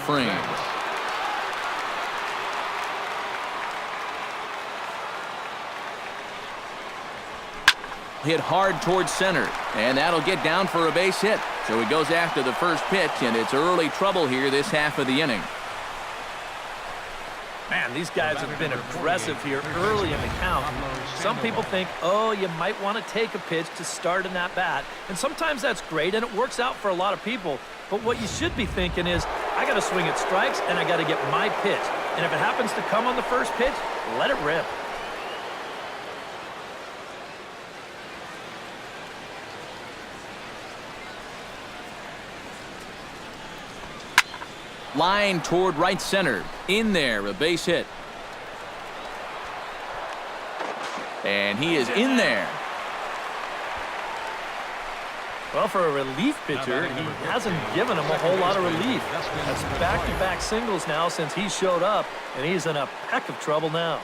frame. Hit hard towards center, and that'll get down for a base hit. So he goes after the first pitch, and it's early trouble here this half of the inning. Man, these guys have been aggressive here early in the count. Some people think, oh, you might want to take a pitch to start in that bat. And sometimes that's great, and it works out for a lot of people. But what you should be thinking is, I got to swing at strikes, and I got to get my pitch. And if it happens to come on the first pitch, let it rip. Line toward right center. In there, a base hit. And he is in there. Well, for a relief pitcher, he hasn't given him a whole lot of relief. That's back-to-back singles now since he showed up, and he's in a peck of trouble now.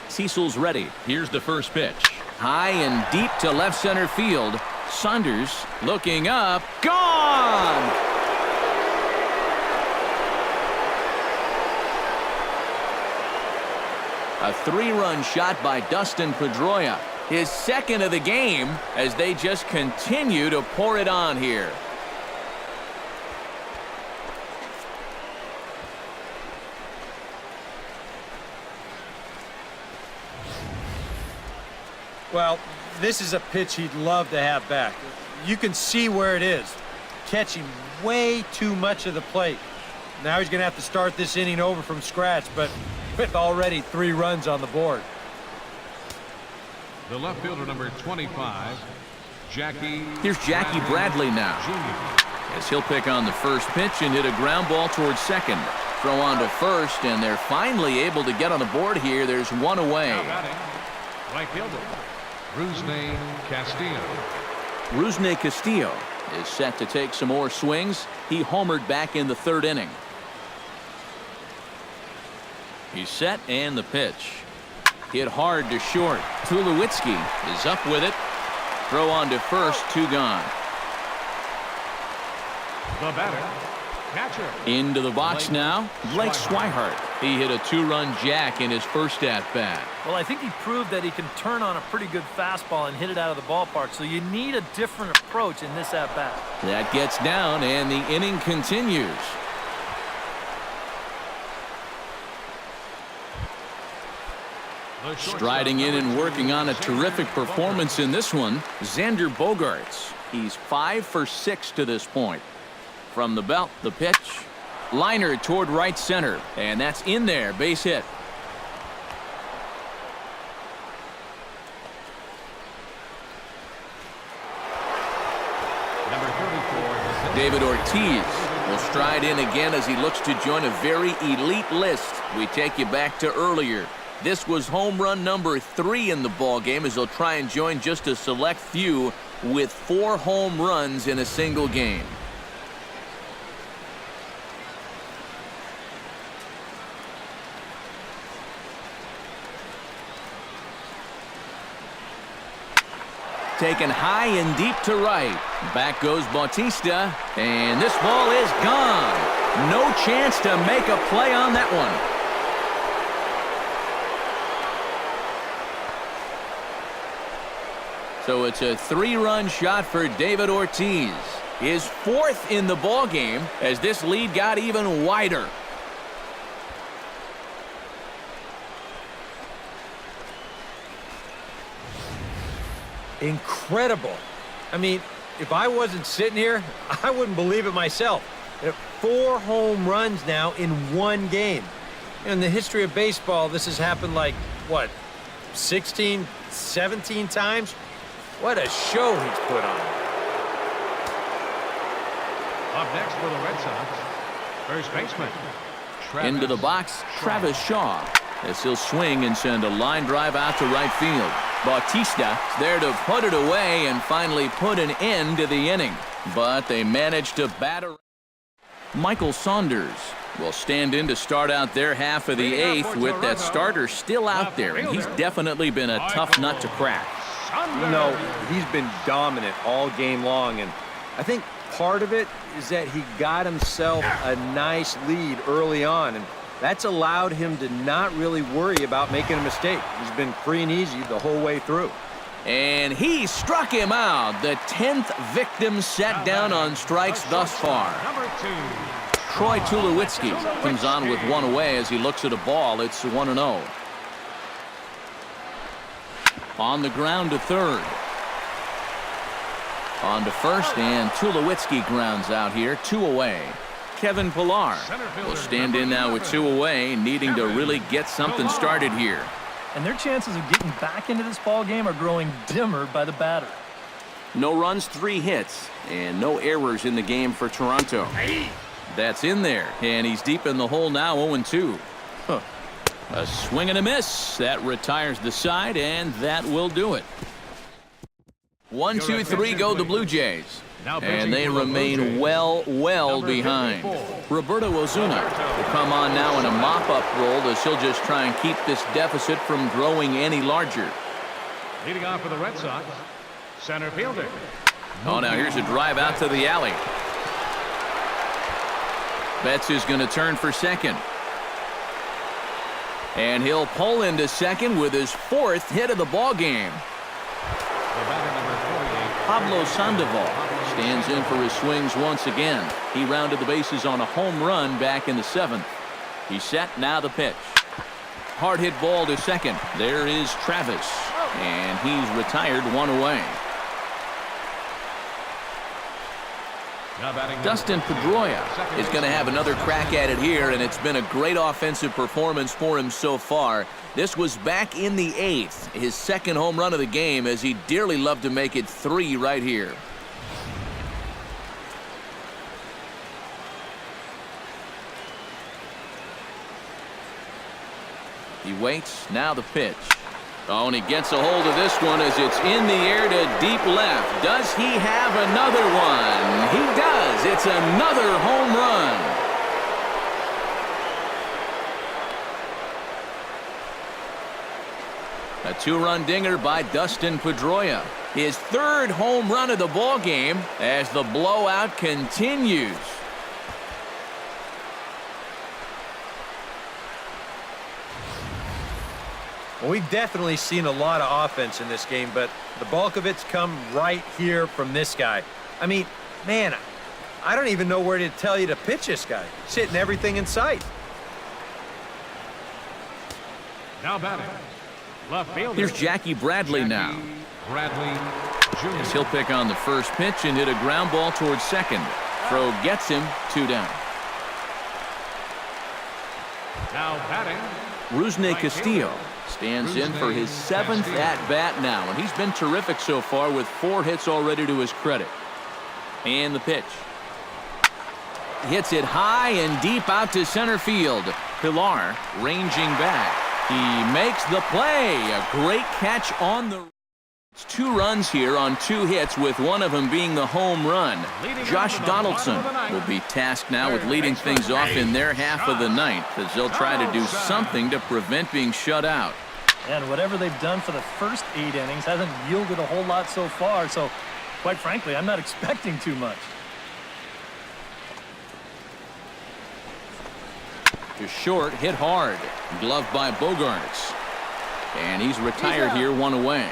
Cecil's ready. Here's the first pitch. High and deep to left center field. Saunders looking up. Gone! A three-run shot by Dustin Pedroia. His second of the game as they just continue to pour it on here. Well, this is a pitch he'd love to have back. You can see where it is. Catching way too much of the plate. Now he's going to have to start this inning over from scratch, but with already 3 runs on the board. The left fielder, number 25, Jackie. Here's Jackie Bradley now. As he'll pick on the first pitch and hit a ground ball towards second. Throw on to first, and they're finally able to get on the board here. There's one away. Right fielder, Rusney Castillo. Rusney Castillo is set to take some more swings. He homered back in the 3rd inning. He's set, and the pitch. Hit hard to short. Tulowitzki is up with it. Throw on to first, 2 gone. The batter, catcher. Into the box now, Blake Swihart. He hit a 2-run jack in his first at-bat. Well, I think he proved that he can turn on a pretty good fastball and hit it out of the ballpark, so you need a different approach in this at-bat. That gets down, and the inning continues. Striding in and working on a terrific performance in this one, Xander Bogaerts. He's 5 for 6 to this point. From the belt, the pitch. Liner toward right center, and that's in there, base hit. Number 34, David Ortiz will stride in again as he looks to join a very elite list. We take you back to earlier. This was home run number 3 in the ball game as he'll try and join just a select few with 4 home runs in a single game. Taken high and deep to right. Back goes Bautista, and this ball is gone. No chance to make a play on that one. So it's a 3-run shot for David Ortiz. His 4th in the ball game as this lead got even wider. Incredible. I mean, if I wasn't sitting here, I wouldn't believe it myself. 4 home runs now in 1 game. In the history of baseball, this has happened like, what, 16, 17 times? What a show he's put on. Up next for the Red Sox, first baseman. Into the box, Travis Shaw. As he'll swing and send a line drive out to right field. Bautista there to put it away and finally put an end to the inning. But they managed to batter. Michael Saunders will stand in to start out their half of the eighth with that starter still out there, and he's definitely been a tough nut to crack. You know, he's been dominant all game long, and I think part of it is that he got himself a nice lead early on, and that's allowed him to not really worry about making a mistake. He's been free and easy the whole way through. And he struck him out. The 10th victim set down on strikes thus far. Troy Tulowitzki comes on with one away as he looks at a ball. It's 1-0. On the ground to third. On to first, and Tulowitzki grounds out here. 2 away. Kevin Pillar will stand in now with 2 away, needing to really get something started here. And their chances of getting back into this ball game are growing dimmer by the batter. No runs, 3 hits, and no errors in the game for Toronto. That's in there, and he's deep in the hole now, 0-2. A swing and a miss. That retires the side, and that will do it. 1, 2, 3 go the Blue Jays. And they remain well behind. Roberto Ozuna will come on now in a mop-up role as he'll just try and keep this deficit from growing any larger. Leading off for the Red Sox, center fielder. Oh, now here's a drive out to the alley. Betts is going to turn for second. And he'll pull into second with his 4th hit of the ball game. Pablo Sandoval stands in for his swings once again. He rounded the bases on a home run back in the 7th. He's set, now the pitch. Hard hit ball to second. There is Travis, and he's retired 1 away. Dustin Pedroia is going to have another crack at it here, and it's been a great offensive performance for him so far. This was back in the 8th, his 2nd home run of the game, as he dearly loved to make it 3 right here. He waits, now the pitch. Oh, and he gets a hold of this one as it's in the air to deep left. Does he have another one? He does. It's another home run. A 2-run dinger by Dustin Pedroia. His 3rd home run of the ball game as the blowout continues. Well, we've definitely seen a lot of offense in this game, but the bulk of it's come right here from this guy. I mean, man, I don't even know where to tell you to pitch this guy. He's hitting everything in sight. Now batting, left fielder. Here's Jackie Bradley now. Bradley Jr. As he'll pick on the first pitch and hit a ground ball towards second. Throw gets him, 2 down. Now batting, Rusney Castillo stands in for his 7th at-bat now, and he's been terrific so far with 4 hits already to his credit. And the pitch. Hits it high and deep out to center field. Pillar ranging back. He makes the play. A great catch on the... It's 2 runs here on 2 hits, with one of them being the home run. Josh Donaldson will be tasked now with leading things off in their half of the 9th, as they'll try to do something to prevent being shut out. And whatever they've done for the first 8 innings hasn't yielded a whole lot so far, so quite frankly, I'm not expecting too much. To short, hit hard. Gloved by Bogarts. And he's retired here, 1 away.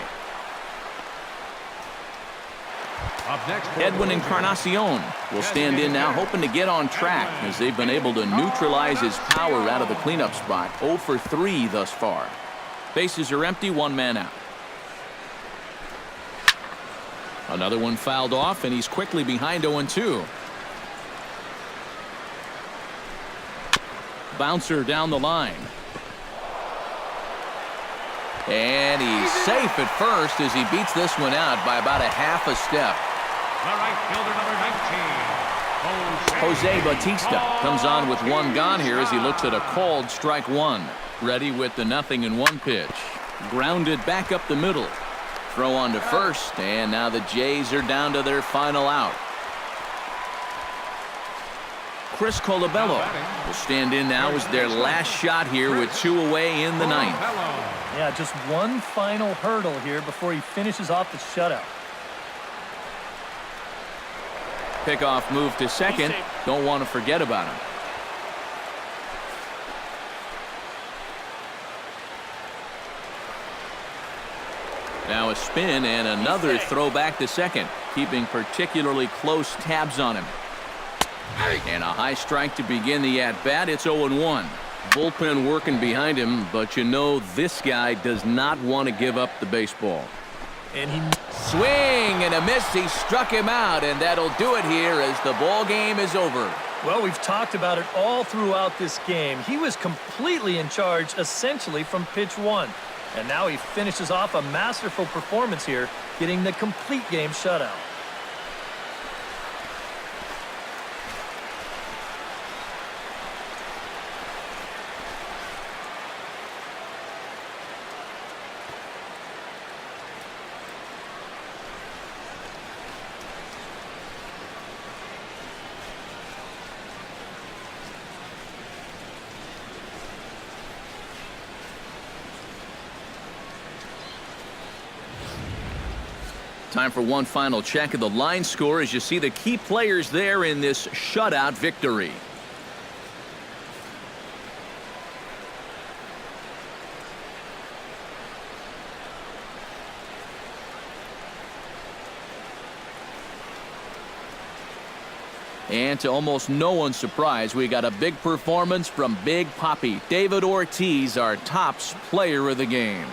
up next. Edwin Encarnacion will stand in now, hoping to get on track, as they've been able to neutralize his power out of the cleanup spot. 0 for 3 thus far. Bases are empty, 1 man out. Another one fouled off, and he's quickly behind 0-2. Bouncer down the line. And he's safe at first as he beats this one out by about a half a step. The right fielder, number 19, Jose Bautista comes on with 1 gone here as he looks at a called strike 1. Ready with the 0-1 pitch. Grounded back up the middle. Throw on to first, and now the Jays are down to their final out. Chris Colabello will stand in now as their last shot here with 2 away in the ninth. Yeah, just one final hurdle here before he finishes off the shutout. Pickoff move to second. Don't want to forget about him. Now a spin and another throw back to second, keeping particularly close tabs on him. And a high strike to begin the at-bat. It's 0-1. Bullpen working behind him, but you know this guy does not want to give up the baseball. And he swing and a miss. He struck him out, and that'll do it here as the ball game is over. Well, we've talked about it all throughout this game. He was completely in charge, essentially, from pitch one. And now he finishes off a masterful performance here, getting the complete game shutout. Time for one final check of the line score as you see the key players there in this shutout victory. And to almost no one's surprise, we got a big performance from Big Papi. David Ortiz, our tops player of the game.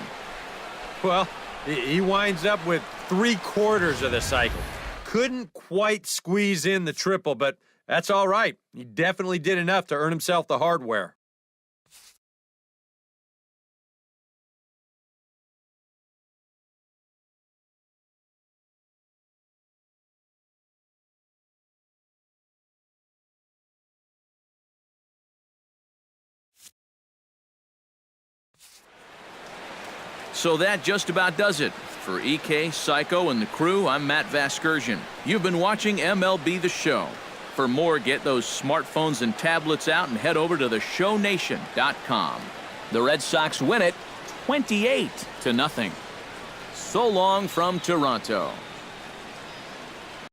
Well, he winds up with 3/4 of the cycle. Couldn't quite squeeze in the triple, but that's all right. He definitely did enough to earn himself the hardware. So that just about does it. For EK, Psycho, and the crew, I'm Matt Vasgersian. You've been watching MLB The Show. For more, get those smartphones and tablets out and head over to theshownation.com. The Red Sox win it 28-0. So long from Toronto.